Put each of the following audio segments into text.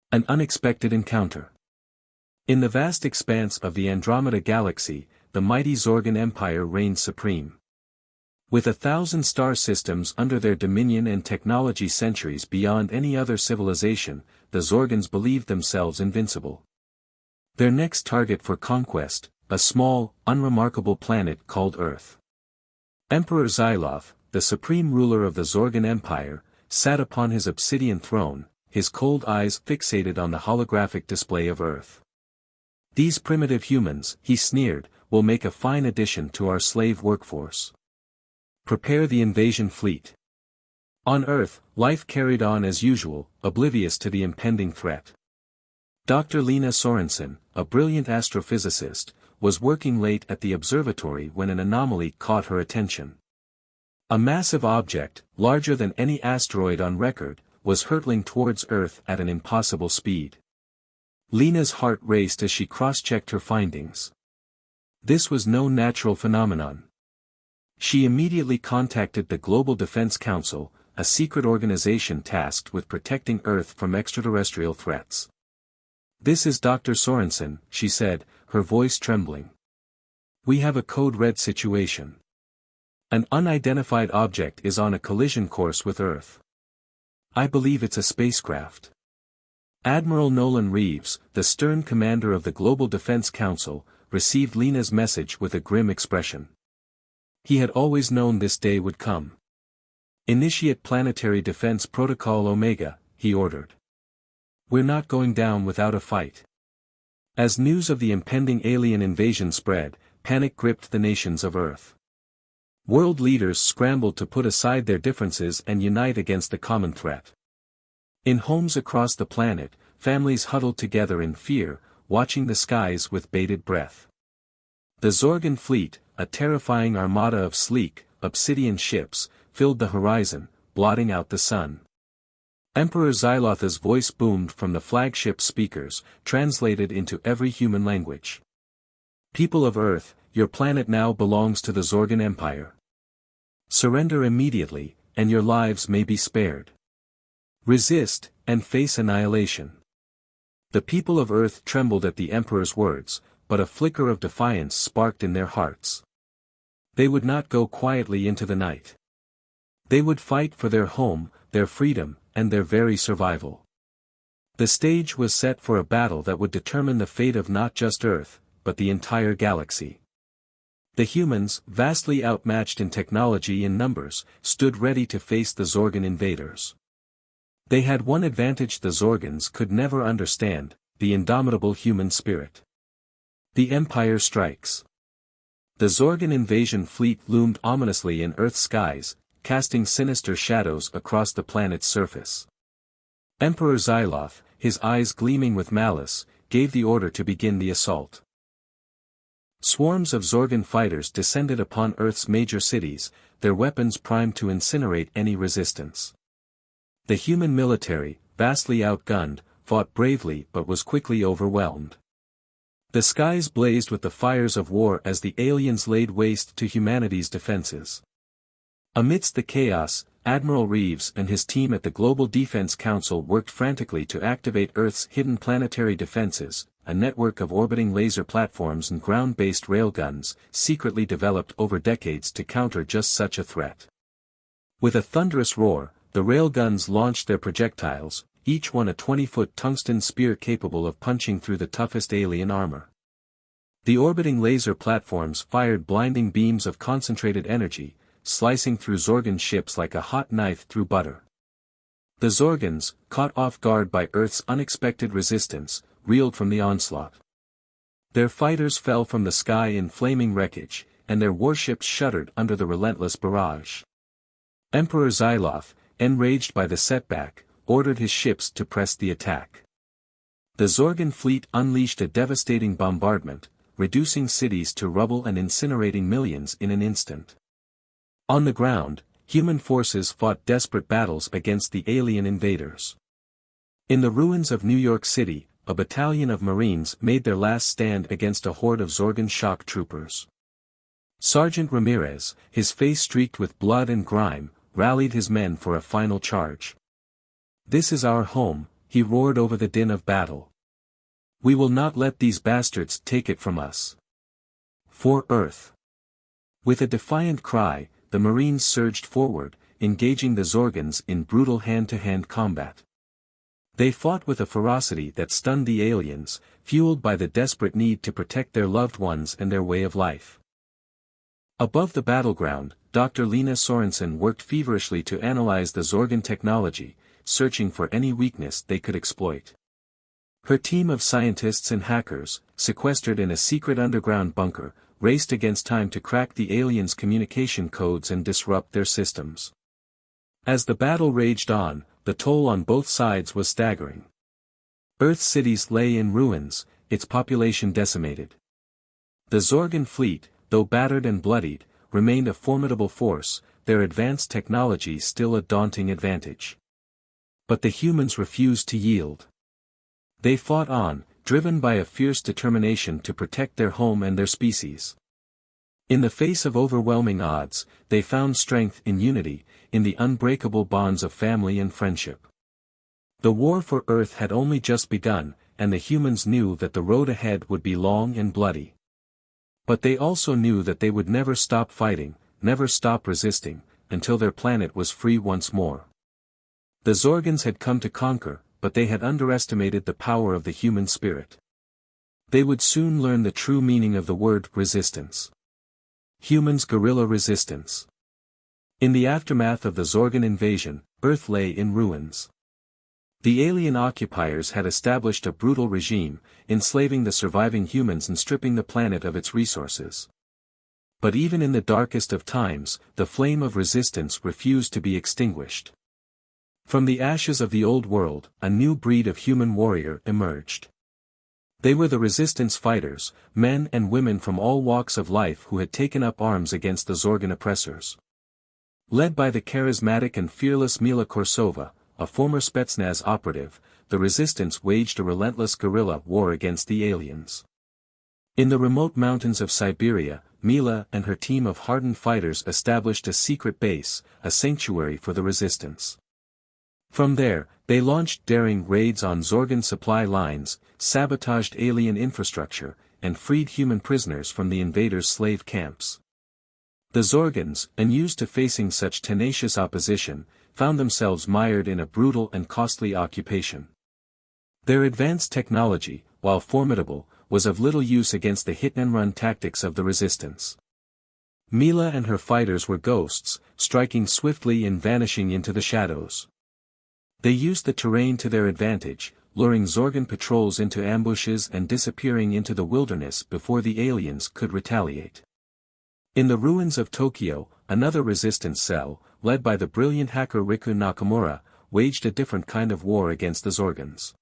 An unexpected encounter. In the vast expanse of the Andromeda Galaxy, the mighty Zorgan Empire reigned supreme. With 1,000 star systems under their dominion and technology centuries beyond any other civilization, the Zorgans believed themselves invincible. Their next target for conquest, a small, unremarkable planet called Earth. Emperor Xyloth, the supreme ruler of the Zorgan Empire, sat upon his obsidian throne, his cold eyes fixated on the holographic display of Earth. "These primitive humans," he sneered, "will make a fine addition to our slave workforce. Prepare the invasion fleet." On Earth, life carried on as usual, oblivious to the impending threat. Dr. Lena Sorensen, a brilliant astrophysicist, was working late at the observatory when an anomaly caught her attention. A massive object, larger than any asteroid on record, was hurtling towards Earth at an impossible speed. Lena's heart raced as she cross-checked her findings. This was no natural phenomenon. She immediately contacted the Global Defense Council, a secret organization tasked with protecting Earth from extraterrestrial threats. "This is Dr. Sorensen," she said, her voice trembling. "We have a code red situation. An unidentified object is on a collision course with Earth. I believe it's a spacecraft." Admiral Nolan Reeves, the stern commander of the Global Defense Council, received Lena's message with a grim expression. He had always known this day would come. "Initiate Planetary Defense Protocol Omega," he ordered. "We're not going down without a fight." As news of the impending alien invasion spread, panic gripped the nations of Earth. World leaders scrambled to put aside their differences and unite against the common threat. In homes across the planet, families huddled together in fear, watching the skies with bated breath. The Zorgan fleet, a terrifying armada of sleek, obsidian ships, filled the horizon, blotting out the sun. Emperor Xyloth's voice boomed from the flagship speakers, translated into every human language. "People of Earth, your planet now belongs to the Zorgan Empire. Surrender immediately, and your lives may be spared. Resist, and face annihilation." The people of Earth trembled at the Emperor's words, but a flicker of defiance sparked in their hearts. They would not go quietly into the night. They would fight for their home, their freedom, and their very survival. The stage was set for a battle that would determine the fate of not just Earth, but the entire galaxy. The humans, vastly outmatched in technology and numbers, stood ready to face the Zorgan invaders. They had one advantage the Zorgans could never understand: the indomitable human spirit. The Empire strikes. The Zorgan invasion fleet loomed ominously in Earth's skies, casting sinister shadows across the planet's surface. Emperor Xyloth, his eyes gleaming with malice, gave the order to begin the assault. Swarms of Zorgan fighters descended upon Earth's major cities, their weapons primed to incinerate any resistance. The human military, vastly outgunned, fought bravely but was quickly overwhelmed. The skies blazed with the fires of war as the aliens laid waste to humanity's defenses. Amidst the chaos, Admiral Reeves and his team at the Global Defense Council worked frantically to activate Earth's hidden planetary defenses, a network of orbiting laser platforms and ground-based railguns, secretly developed over decades to counter just such a threat. With a thunderous roar, the railguns launched their projectiles, each one a 20-foot tungsten spear capable of punching through the toughest alien armor. The orbiting laser platforms fired blinding beams of concentrated energy, slicing through Zorgan ships like a hot knife through butter. The Zorgans, caught off guard by Earth's unexpected resistance, reeled from the onslaught. Their fighters fell from the sky in flaming wreckage, and their warships shuddered under the relentless barrage. Emperor Xyloth, enraged by the setback, ordered his ships to press the attack. The Zorgan fleet unleashed a devastating bombardment, reducing cities to rubble and incinerating millions in an instant. On the ground, human forces fought desperate battles against the alien invaders. In the ruins of New York City, a battalion of Marines made their last stand against a horde of Zorgan shock troopers. Sergeant Ramirez, his face streaked with blood and grime, rallied his men for a final charge. "This is our home, he roared over the din of battle. We will not let these bastards take it from us. For Earth. With a defiant cry, the Marines surged forward, engaging the Zorgans in brutal hand-to-hand combat. They fought with a ferocity that stunned the aliens, fueled by the desperate need to protect their loved ones and their way of life. Above the battleground, Dr. Lena Sorensen worked feverishly to analyze the Zorgan technology, searching for any weakness they could exploit. Her team of scientists and hackers, sequestered in a secret underground bunker, raced against time to crack the aliens' communication codes and disrupt their systems. As the battle raged on, the toll on both sides was staggering. Earth's cities lay in ruins, its population decimated. The Zorgan fleet, though battered and bloodied, remained a formidable force, their advanced technology still a daunting advantage. But the humans refused to yield. They fought on, driven by a fierce determination to protect their home and their species. In the face of overwhelming odds, they found strength in unity, in the unbreakable bonds of family and friendship. The war for Earth had only just begun, and the humans knew that the road ahead would be long and bloody. But they also knew that they would never stop fighting, never stop resisting, until their planet was free once more. The Zorgans had come to conquer, but they had underestimated the power of the human spirit. They would soon learn the true meaning of the word resistance. Humans' guerrilla resistance. In the aftermath of the Zorgan invasion, Earth lay in ruins. The alien occupiers had established a brutal regime, enslaving the surviving humans and stripping the planet of its resources. But even in the darkest of times, the flame of resistance refused to be extinguished. From the ashes of the old world, a new breed of human warrior emerged. They were the resistance fighters, men and women from all walks of life who had taken up arms against the Zorgan oppressors. Led by the charismatic and fearless Mila Korsova, a former Spetsnaz operative, the resistance waged a relentless guerrilla war against the aliens. In the remote mountains of Siberia, Mila and her team of hardened fighters established a secret base, a sanctuary for the resistance. From there, they launched daring raids on Zorgan supply lines, sabotaged alien infrastructure, and freed human prisoners from the invaders' slave camps. The Zorgans, unused to facing such tenacious opposition, found themselves mired in a brutal and costly occupation. Their advanced technology, while formidable, was of little use against the hit-and-run tactics of the resistance. Mila and her fighters were ghosts, striking swiftly and vanishing into the shadows. They used the terrain to their advantage, luring Zorgan patrols into ambushes and disappearing into the wilderness before the aliens could retaliate. In the ruins of Tokyo, another resistance cell, led by the brilliant hacker Riku Nakamura, waged a different kind of war against the Zorgans.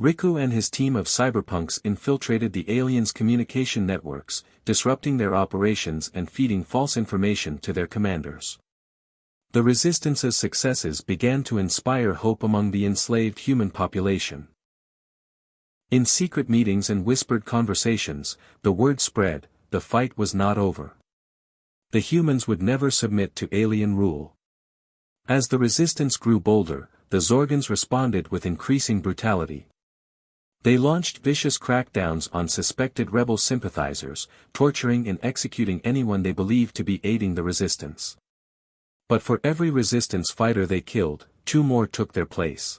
Riku and his team of cyberpunks infiltrated the aliens' communication networks, disrupting their operations and feeding false information to their commanders. The Resistance's successes began to inspire hope among the enslaved human population. In secret meetings and whispered conversations, the word spread, the fight was not over. The humans would never submit to alien rule. As the resistance grew bolder, the Zorgans responded with increasing brutality. They launched vicious crackdowns on suspected rebel sympathizers, torturing and executing anyone they believed to be aiding the resistance. But for every resistance fighter they killed, 2 more took their place.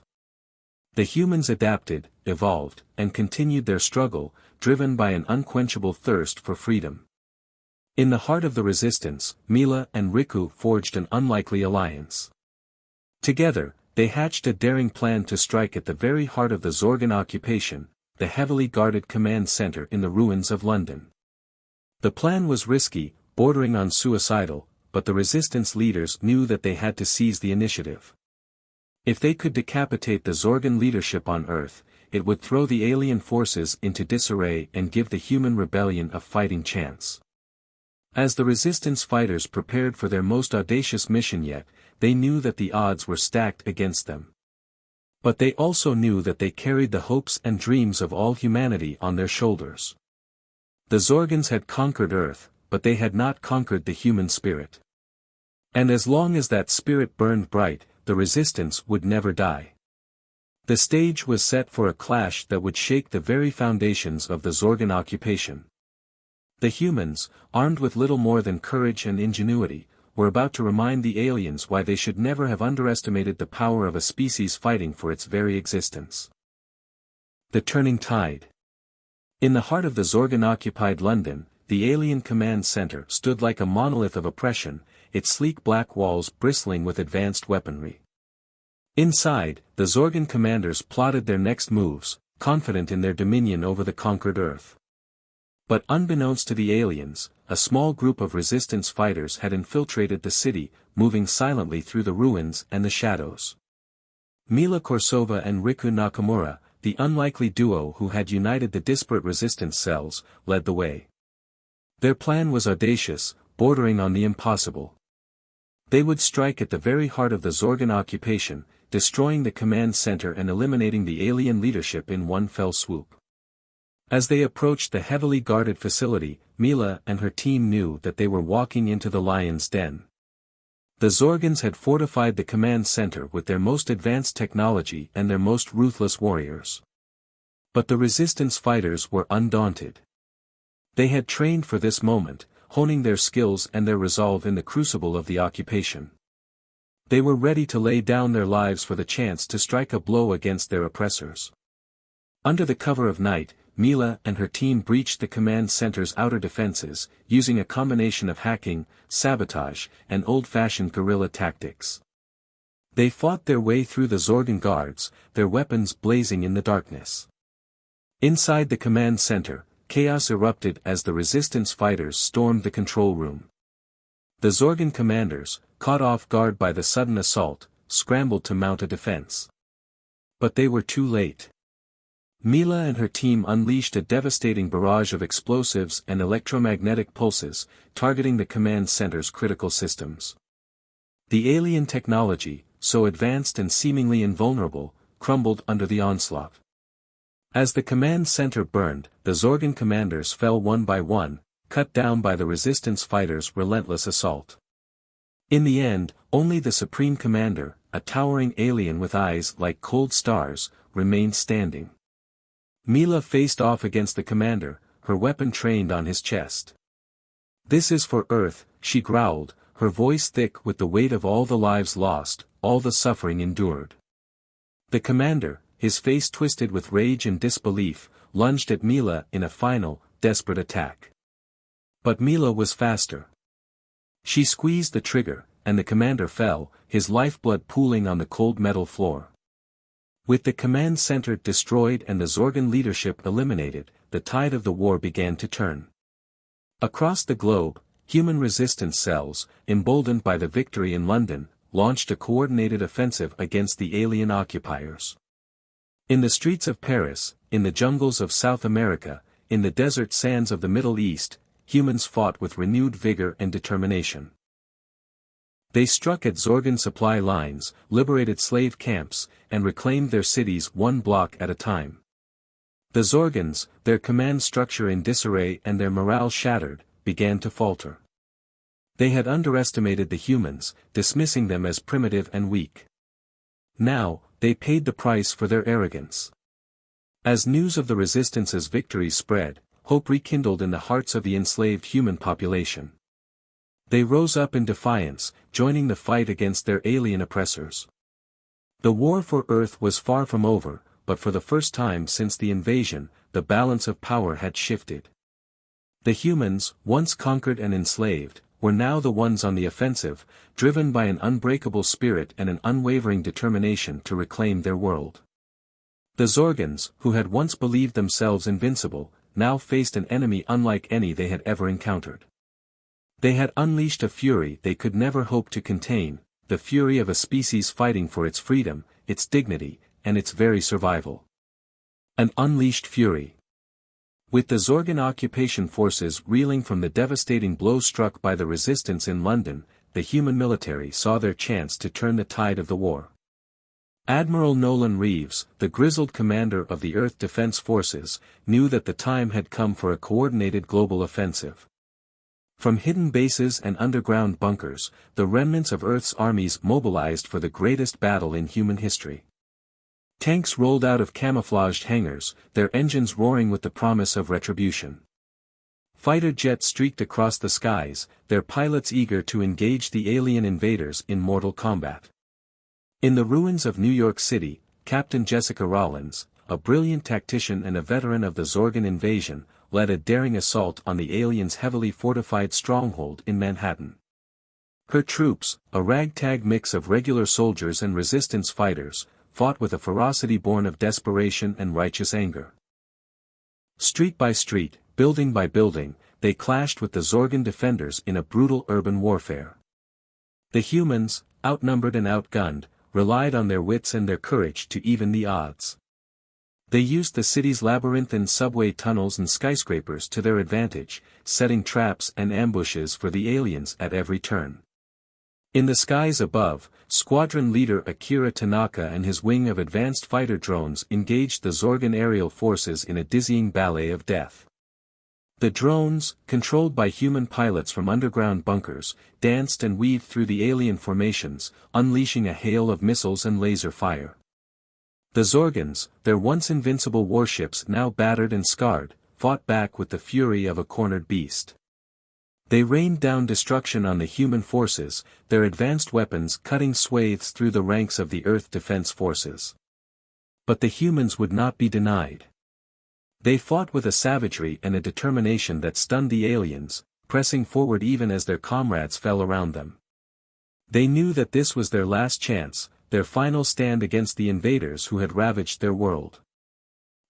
The humans adapted, evolved, and continued their struggle, driven by an unquenchable thirst for freedom. In the heart of the resistance, Mila and Riku forged an unlikely alliance. Together, they hatched a daring plan to strike at the very heart of the Zorgan occupation, the heavily guarded command center in the ruins of London. The plan was risky, bordering on suicidal, but the resistance leaders knew that they had to seize the initiative. If they could decapitate the Zorgan leadership on Earth, it would throw the alien forces into disarray and give the human rebellion a fighting chance. As the resistance fighters prepared for their most audacious mission yet, they knew that the odds were stacked against them. But they also knew that they carried the hopes and dreams of all humanity on their shoulders. The Zorgans had conquered Earth, but they had not conquered the human spirit. And as long as that spirit burned bright, the resistance would never die. The stage was set for a clash that would shake the very foundations of the Zorgan occupation. The humans, armed with little more than courage and ingenuity, were about to remind the aliens why they should never have underestimated the power of a species fighting for its very existence. The turning tide. In the heart of the Zorgan-occupied London, the alien command center stood like a monolith of oppression, its sleek black walls bristling with advanced weaponry. Inside, the Zorgan commanders plotted their next moves, confident in their dominion over the conquered Earth. But unbeknownst to the aliens, a small group of resistance fighters had infiltrated the city, moving silently through the ruins and the shadows. Mila Korsova and Riku Nakamura, the unlikely duo who had united the disparate resistance cells, led the way. Their plan was audacious, bordering on the impossible. They would strike at the very heart of the Zorgan occupation, destroying the command center and eliminating the alien leadership in one fell swoop. As they approached the heavily guarded facility, Mila and her team knew that they were walking into the lion's den. The Zorgans had fortified the command center with their most advanced technology and their most ruthless warriors. But the resistance fighters were undaunted. They had trained for this moment, honing their skills and their resolve in the crucible of the occupation. They were ready to lay down their lives for the chance to strike a blow against their oppressors. Under the cover of night, Mila and her team breached the command center's outer defenses, using a combination of hacking, sabotage, and old-fashioned guerrilla tactics. They fought their way through the Zorgan guards, their weapons blazing in the darkness. Inside the command center, chaos erupted as the resistance fighters stormed the control room. The Zorgan commanders, caught off guard by the sudden assault, scrambled to mount a defense. But they were too late. Mila and her team unleashed a devastating barrage of explosives and electromagnetic pulses, targeting the command center's critical systems. The alien technology, so advanced and seemingly invulnerable, crumbled under the onslaught. As the command center burned, the Zorgan commanders fell one by one, cut down by the resistance fighters' relentless assault. In the end, only the Supreme Commander, a towering alien with eyes like cold stars, remained standing. Mila faced off against the commander, her weapon trained on his chest. "This is for Earth," she growled, her voice thick with the weight of all the lives lost, all the suffering endured. The commander, his face twisted with rage and disbelief, lunged at Mila in a final, desperate attack. But Mila was faster. She squeezed the trigger, and the commander fell, his lifeblood pooling on the cold metal floor. With the command center destroyed and the Zorgan leadership eliminated, the tide of the war began to turn. Across the globe, human resistance cells, emboldened by the victory in London, launched a coordinated offensive against the alien occupiers. In the streets of Paris, in the jungles of South America, in the desert sands of the Middle East, humans fought with renewed vigor and determination. They struck at Zorgan supply lines, liberated slave camps, and reclaimed their cities one block at a time. The Zorgans, their command structure in disarray and their morale shattered, began to falter. They had underestimated the humans, dismissing them as primitive and weak. Now, they paid the price for their arrogance. As news of the resistance's victory spread, hope rekindled in the hearts of the enslaved human population. They rose up in defiance, joining the fight against their alien oppressors. The war for Earth was far from over, but for the first time since the invasion, the balance of power had shifted. The humans, once conquered and enslaved, were now the ones on the offensive, driven by an unbreakable spirit and an unwavering determination to reclaim their world. The Zorgans, who had once believed themselves invincible, now faced an enemy unlike any they had ever encountered. They had unleashed a fury they could never hope to contain, the fury of a species fighting for its freedom, its dignity, and its very survival. An unleashed fury. With the Zorgan occupation forces reeling from the devastating blow struck by the resistance in London, the human military saw their chance to turn the tide of the war. Admiral Nolan Reeves, the grizzled commander of the Earth Defense Forces, knew that the time had come for a coordinated global offensive. From hidden bases and underground bunkers, the remnants of Earth's armies mobilized for the greatest battle in human history. Tanks rolled out of camouflaged hangars, their engines roaring with the promise of retribution. Fighter jets streaked across the skies, their pilots eager to engage the alien invaders in mortal combat. In the ruins of New York City, Captain Jessica Rollins, a brilliant tactician and a veteran of the Zorgan invasion, led a daring assault on the aliens' heavily fortified stronghold in Manhattan. Her troops, a ragtag mix of regular soldiers and resistance fighters, fought with a ferocity born of desperation and righteous anger. Street by street, building by building, they clashed with the Zorgan defenders in a brutal urban warfare. The humans, outnumbered and outgunned, relied on their wits and their courage to even the odds. They used the city's labyrinthine subway tunnels and skyscrapers to their advantage, setting traps and ambushes for the aliens at every turn. In the skies above, squadron leader Akira Tanaka and his wing of advanced fighter drones engaged the Zorgan aerial forces in a dizzying ballet of death. The drones, controlled by human pilots from underground bunkers, danced and weaved through the alien formations, unleashing a hail of missiles and laser fire. The Zorgans, their once invincible warships now battered and scarred, fought back with the fury of a cornered beast. They rained down destruction on the human forces, their advanced weapons cutting swathes through the ranks of the Earth Defense Forces. But the humans would not be denied. They fought with a savagery and a determination that stunned the aliens, pressing forward even as their comrades fell around them. They knew that this was their last chance, their final stand against the invaders who had ravaged their world.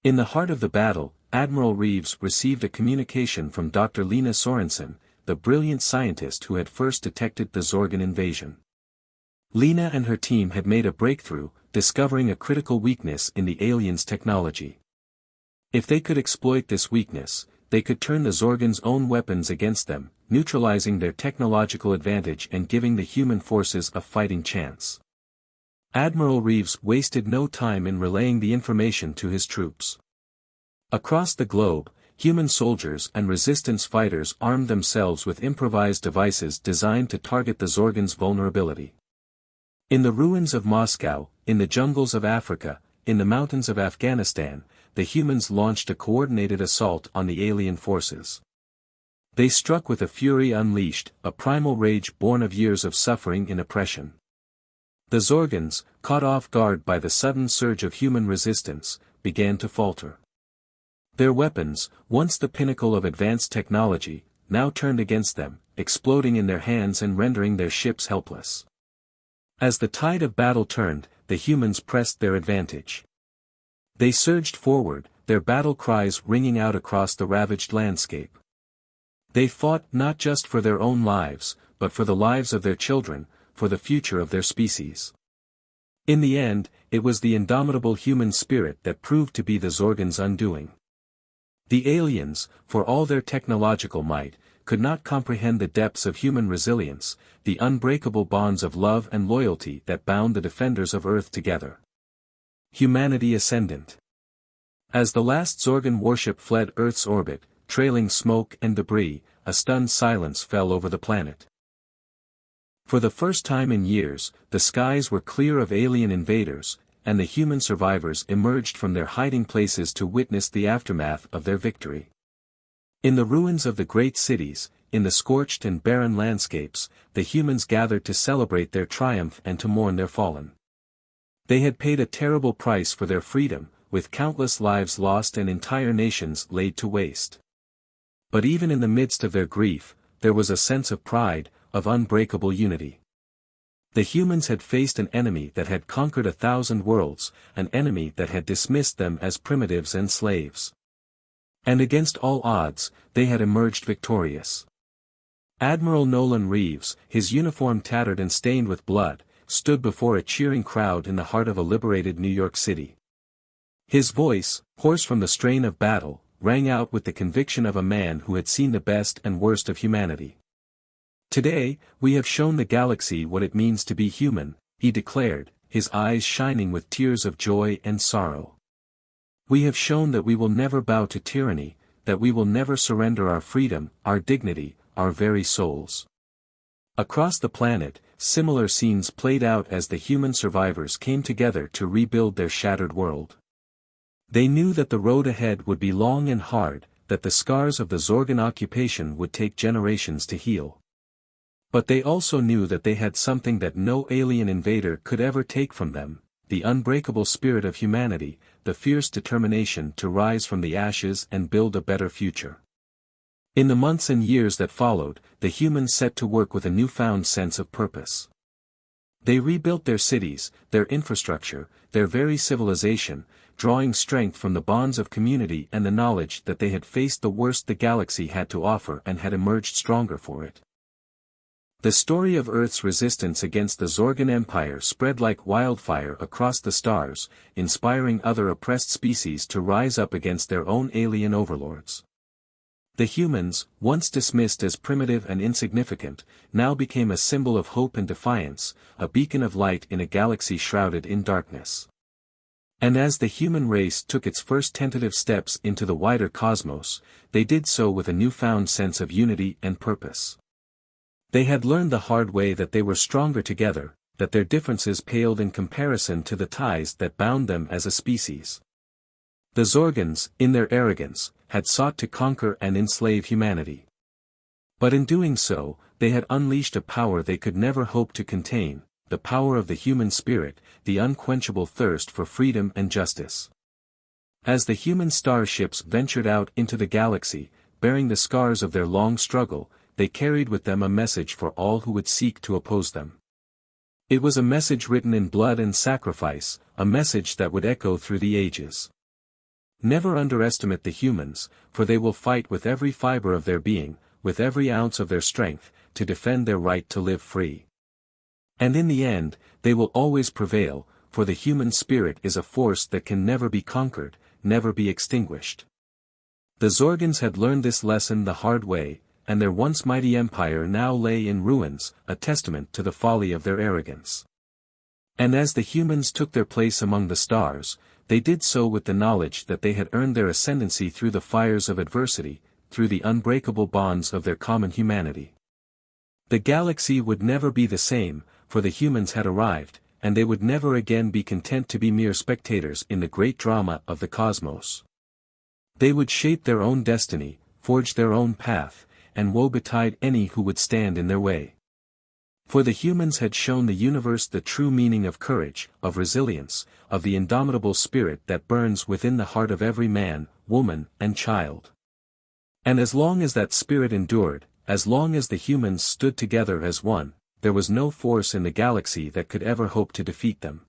In the heart of the battle, Admiral Reeves received a communication from Dr. Lena Sorensen, the brilliant scientist who had first detected the Zorgan invasion. Lena and her team had made a breakthrough, discovering a critical weakness in the aliens' technology. If they could exploit this weakness, they could turn the Zorgans' own weapons against them, neutralizing their technological advantage and giving the human forces a fighting chance. Admiral Reeves wasted no time in relaying the information to his troops. Across the globe, human soldiers and resistance fighters armed themselves with improvised devices designed to target the Zorgans' vulnerability. In the ruins of Moscow, in the jungles of Africa, in the mountains of Afghanistan, the humans launched a coordinated assault on the alien forces. They struck with a fury unleashed, a primal rage born of years of suffering and oppression. The Zorgans, caught off guard by the sudden surge of human resistance, began to falter. Their weapons, once the pinnacle of advanced technology, now turned against them, exploding in their hands and rendering their ships helpless. As the tide of battle turned, the humans pressed their advantage. They surged forward, their battle cries ringing out across the ravaged landscape. They fought not just for their own lives, but for the lives of their children, for the future of their species. In the end, it was the indomitable human spirit that proved to be the Zorgans' undoing. The aliens, for all their technological might, could not comprehend the depths of human resilience, the unbreakable bonds of love and loyalty that bound the defenders of Earth together. Humanity Ascendant. As the last Zorgan warship fled Earth's orbit, trailing smoke and debris, a stunned silence fell over the planet. For the first time in years, the skies were clear of alien invaders, and the human survivors emerged from their hiding places to witness the aftermath of their victory. In the ruins of the great cities, in the scorched and barren landscapes, the humans gathered to celebrate their triumph and to mourn their fallen. They had paid a terrible price for their freedom, with countless lives lost and entire nations laid to waste. But even in the midst of their grief, there was a sense of pride, of unbreakable unity. The humans had faced an enemy that had conquered 1,000 worlds, an enemy that had dismissed them as primitives and slaves. And against all odds, they had emerged victorious. Admiral Nolan Reeves, his uniform tattered and stained with blood, stood before a cheering crowd in the heart of a liberated New York City. His voice, hoarse from the strain of battle, rang out with the conviction of a man who had seen the best and worst of humanity. Today, we have shown the galaxy what it means to be human, he declared, his eyes shining with tears of joy and sorrow. We have shown that we will never bow to tyranny, that we will never surrender our freedom, our dignity, our very souls. Across the planet, similar scenes played out as the human survivors came together to rebuild their shattered world. They knew that the road ahead would be long and hard, that the scars of the Zorgan occupation would take generations to heal. But they also knew that they had something that no alien invader could ever take from them, the unbreakable spirit of humanity, the fierce determination to rise from the ashes and build a better future. In the months and years that followed, the humans set to work with a newfound sense of purpose. They rebuilt their cities, their infrastructure, their very civilization, drawing strength from the bonds of community and the knowledge that they had faced the worst the galaxy had to offer and had emerged stronger for it. The story of Earth's resistance against the Zorgan Empire spread like wildfire across the stars, inspiring other oppressed species to rise up against their own alien overlords. The humans, once dismissed as primitive and insignificant, now became a symbol of hope and defiance, a beacon of light in a galaxy shrouded in darkness. And as the human race took its first tentative steps into the wider cosmos, they did so with a newfound sense of unity and purpose. They had learned the hard way that they were stronger together, that their differences paled in comparison to the ties that bound them as a species. The Zorgans, in their arrogance, had sought to conquer and enslave humanity. But in doing so, they had unleashed a power they could never hope to contain, the power of the human spirit, the unquenchable thirst for freedom and justice. As the human starships ventured out into the galaxy, bearing the scars of their long struggle, they carried with them a message for all who would seek to oppose them. It was a message written in blood and sacrifice, a message that would echo through the ages. Never underestimate the humans, for they will fight with every fiber of their being, with every ounce of their strength, to defend their right to live free. And in the end, they will always prevail, for the human spirit is a force that can never be conquered, never be extinguished. The Zorgans had learned this lesson the hard way, and their once mighty empire now lay in ruins, a testament to the folly of their arrogance. And as the humans took their place among the stars, they did so with the knowledge that they had earned their ascendancy through the fires of adversity, through the unbreakable bonds of their common humanity. The galaxy would never be the same, for the humans had arrived, and they would never again be content to be mere spectators in the great drama of the cosmos. They would shape their own destiny, forge their own path, and woe betide any who would stand in their way. For the humans had shown the universe the true meaning of courage, of resilience, of the indomitable spirit that burns within the heart of every man, woman, and child. And as long as that spirit endured, as long as the humans stood together as one, there was no force in the galaxy that could ever hope to defeat them.